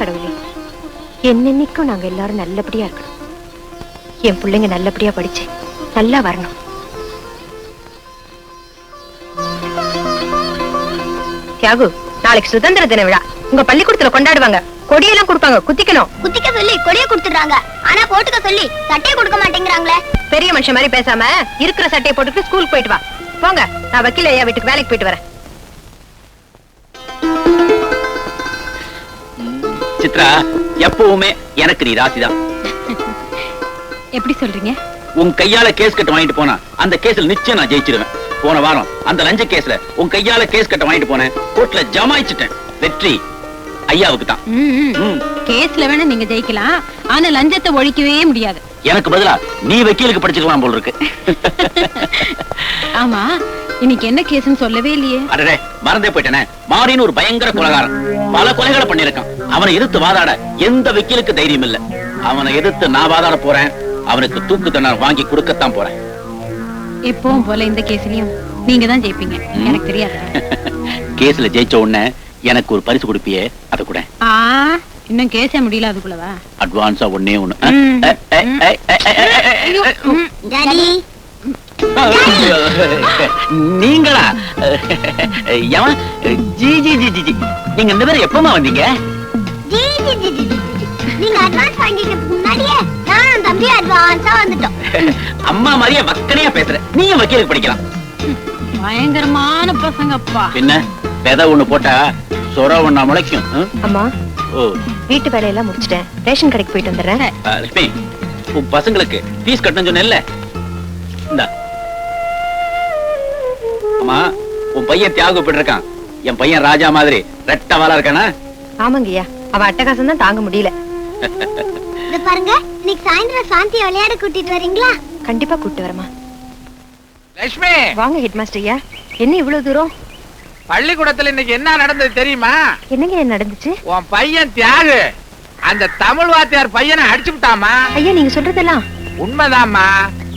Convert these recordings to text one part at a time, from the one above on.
கடவுளே, என்னன்னைக்கும் நாங்க எல்லாரும் நல்லபடியா இருக்கணும். என் பிள்ளைங்க நல்லபடியா படிச்சு நல்லா வரணும். தியாகு, நாளைக்கு சுதந்திர தின விழா உங்க பள்ளிக்கூடத்துல கொண்டாடுவாங்க. கொடியெல்லாம் கொடுப்பாங்க, குத்திக்கணும். குத்திக்க சொல்லி கொடிய கொடுத்துடுறாங்க, ஆனா போட்டுக்க சொல்லி சட்டையை கொடுக்க மாட்டேங்கிறாங்களே. பெரிய மனுஷன் மாதிரி பேசாம இருக்கிற சட்டையை போட்டுட்டு ஸ்கூலுக்கு போயிட்டு வா. போங்க, நான் வக்கீல் ஐயா வீட்டுக்கு வேலைக்கு போயிட்டு வரேன். சித்ரா, எப்பவுமே எனக்கு நீ ராசிதான். எப்படி சொல்றீங்க? உன் கையால கேஸ் கட்ட வாங்கிட்டு போனா அந்த கேஸ்ல நிச்சயம் நான் ஜெயிச்சிருவேன். போன வாரம் அந்த லஞ்ச கேஸ்ல உன் கையால கேஸ் கட்ட வாங்கிட்டு போனேன், கோர்ட்ல ஜமாயிச்சிட்டேன். வெற்றி ஐயாவுக்கு தான். கேஸ்ல வேணா நீங்க ஜெயிக்கலாம், ஆனா லஞ்சத்தை ஒழிக்கவே முடியாது. எனக்கு பதிலா நீ வக்கீலுக்கு படிச்சிருக்கலாம் போல இருக்கு. ஆமா, இன்னைக்கு என்ன கேஸ்னு சொல்லவே இல்லையே. அடடே, மறந்தே போயிட்டேனே. மாரின்னு ஒரு பயங்கர கொலைகாரன், பல கொலைகளை பண்ணிருக்கான். அவனை எதிர்த்து வாதாட எந்த வக்கீலுக்கு தைரியம் இல்ல. அவனை எதிர்த்து நான் வாதாட போறேன். அவனுக்கு தூக்கு தண்டனை வாங்கி கொடுக்கத்தான் போறேன். எப்பவும் போல இந்த கேஸ்லயும் நீங்க தான் ஜெயிப்பீங்க, எனக்கு தெரியாது. கேஸ்ல ஜெயிச்ச உடனே எனக்கு ஒரு பரிசு கொடுப்பியே, அத கூட. இன்னும் கேஸே முடியல, அதுக்குள்ளவா? அட்வான்ஸா ஒண்ணே ஒண்ணு. நீங்களா? G G G G G, நீங்க இந்த பேர் எப்பமா வந்தீங்க? நீங்க அட்வான்ஸ் வாங்கிட்டு முன்னாடியே நானும் தம்பி அட்வான்ஸா வந்துட்டோம். அம்மா மாதிரியே வக்கனையா பேசுற, நீங்க வக்கீலுக்கு படிக்கலாம். பயங்கரமான பசங்கப்பா. என்ன விதை ஒண்ணு போட்டா சொர ஒண்ணா முளைக்கும். அம்மா, ஓ, வீட்டு வேலையெல்லாம் முடிச்சிட்டேன், ரேஷன் கடைக்கு போயிட்டு வந்துடுறேன். லட்சுமி, உன் பசங்களுக்கு ஃபீஸ் கட்டணும் சொன்னேன்ல, இந்தா. அம்மா, உன் பையன் தியாகு போட்டு இருக்கான். என் பையன் ராஜா மாதிரி ரெட்ட வாளா இருக்கானா? ஆமாங்கய்யா, அவன் அட்டகாசம் தான் தாங்க முடியல. இது பாருங்க, இன்னைக்கு சாயந்தரம் சாந்தி விளையாட கூட்டிட்டு வரீங்களா? கண்டிப்பா கூட்டிட்டு வரமா. லட்சுமி, வாங்க ஹெட் மாஸ்டர் ஐயா. என்ன இவ்வளவு தூரம்? பள்ளிக்கூடத்துல இன்னைக்கு என்ன நடந்தது தெரியுமா? என்னங்க நடந்துச்சு? உன் பையன் தியாகு அந்த தமிழ் வாத்தியார் பையனை அடிச்சு விட்டாமா. ஐயா, நீங்க சொல்றதெல்லாம் உண்மைதாம்மா.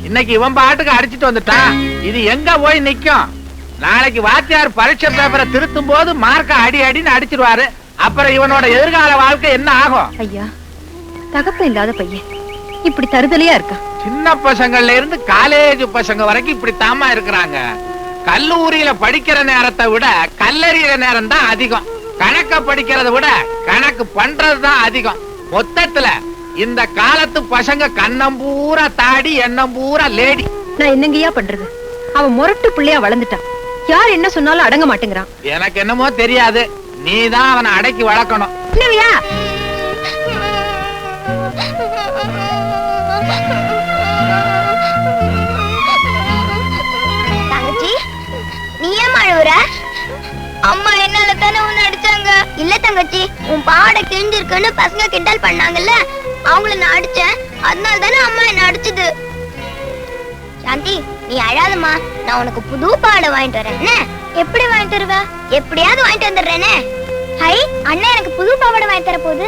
இன்னைக்கு இவன் பாட்டுக்கு அடிச்சுட்டு வந்துட்டான். இது எங்க போய் நிக்கும்? நாளைக்கு வாத்தியார் பரீட்சை பேப்பரை திருத்தும் போது மார்க்க அடி அடின்னு அடிச்சிருவாரு. அப்புறம் இவனோட எதிர்கால வாழ்க்கை என்ன ஆகும்? ஐயா, தகப்ப இல்லாத பையன் இப்படி தருதலையா இருக்கா? சின்ன பசங்கள்ல இருந்து காலேஜ் பசங்க வரைக்கும் இப்படி தாமா இருக்கிறாங்க. கல்லூரியில படிக்கிற நேரத்தை விட கல்லறிகிற நேரம் தான் அதிகம். கணக்க படிக்கிறத விட கணக்கு பண்றதுதான் அதிகம். மொத்தத்துல இந்த காலத்து பசங்க கண்ணம் பூரா தாடி, எண்ணம் பூரா லேடி. நான் என்னங்கய்யா பண்றது? அவன் முரட்டு பிள்ளையா வளர்ந்துட்டான். யார் என்ன சொன்னாலும் அடங்க மாட்டேங்கிறான். எனக்கு என்னமோ தெரியாது, நீதான் அவனை அடக்கி வளர்க்கணும். என்னவியா? தங்கச்சி, நீ ஏன் அழுவுற? அம்மா என்னால தானே உன்னை அடிச்சாங்க. இல்ல தங்கச்சி, உன் பாவாடை கிழிஞ்சிருக்குன்னு பசங்க கிண்டல் பண்ணாங்கல்ல, அவங்கள நான் அடிச்சேன். அதனால தானே அம்மா என்ன அடிச்சது. சாந்தி, நீ அழாதம்மா. நான் உனக்கு புது பாவாடை வாங்கிட்டு வரேன். என்ன? எப்படி வாங்கிட்டு வருவ? எப்படியாவது வாங்கிட்டு வந்துடுறேனே. ஹை, அண்ணா எனக்கு புது பாவாடை வாங்கி தர போகுது.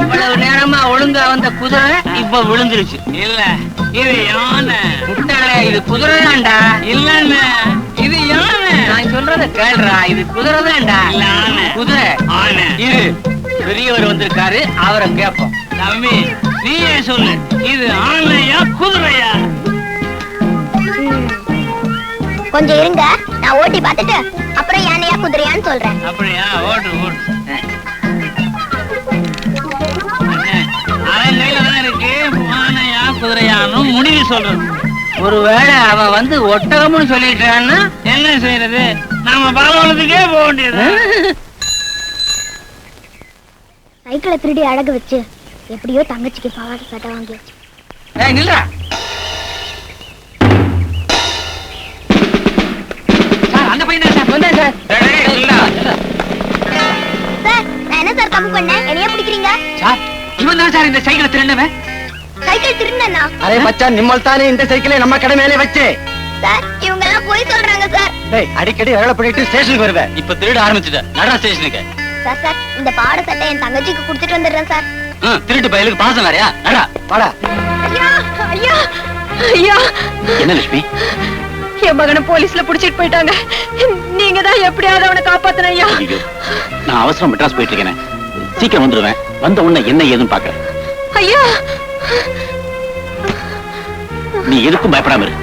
இவ்வளவு நேரமா ஒழுங்கா வந்த குதிரை இப்ப விழுந்துருச்சு. இல்ல, இது யானை. முட்டாளே, இது குதிரை தான்டா. இல்லன்னு, இது யானை. நான் சொல்றத கேள்றா, இது குதிரை தான்டா. குதிரை இது பெரியவர் வந்திருக்காரு, அவரை கேட்போம். தம்பி, நீயே சொல்லு, இது ஆணையா குதிரையா? கொஞ்சம் இருங்க, நான் ஓட்டி பார்த்துட்டு அப்புறம் யானையா குதிரையான்னு சொல்றேன். அப்படியா? ஓட்டு ஓட்டு. அவன் கையில தான் இருக்கு ஆனையா குதிரையான்னு முடிவு சொல்றது. ஒருவேளை அவன் வந்து ஒட்டகம்னு சொல்லிட்டான்னா என்ன செய்யறது? நாம பாலவனத்துக்கே போக வேண்டியது. சைக்கிளை திருடி அழகு வச்சு எப்படியோ தங்கச்சிக்கு பாவாடை சட்டை வாங்கி வச்சு. நில்றா. அந்த பையன் தான் சார் வந்தேன் சார். சார், நான் என்ன சார் தப்பு பண்ணேன்? என்னைய பிடிக்கிறீங்க? சார், இவன் தான் சார் இந்த சைக்கிளை திருடினவன். சைக்கிள் திருடினா? அரே மச்சான், நிம்மல் தானே இந்த சைக்கிளை நம்ம கடை மேலே வச்சே. சார், இவங்க எல்லாம் போய் சொல்றாங்க சார். டேய், அடிக்கடி வேலை பண்ணிட்டு ஸ்டேஷனுக்கு வருவேன். இப்ப திருட ஆரம்பிச்சுட்ட. நடா ஸ்டேஷனுக்கு. சார், இந்த பாவாடை சட்டை என் தங்கச்சிக்கு கொடுத்துட்டு வந்துடுறேன் சார். திருட்டு பயலுக்கு பாசம் வேறையா? நடா. வாடா. ஐயா, ஐயா, ஐயா. என்ன லட்சுமி, என் மகனை போலீஸ்ல புடிச்சிட்டு போயிட்டாங்க. நீங்க தான் எப்படியாவது அவனை காப்பாத்தணும் ஐயா. ஐயோ, நான் அவசரம் மெட்ராஸ் போயிட்டு இருக்கேன். சீக்கிரம் வந்துடுவேன். வந்த உடனே என்ன ஏதுன்னு பாக்குறேன். ஐயா, நீ எதுக்கும் பயப்படாம இரு.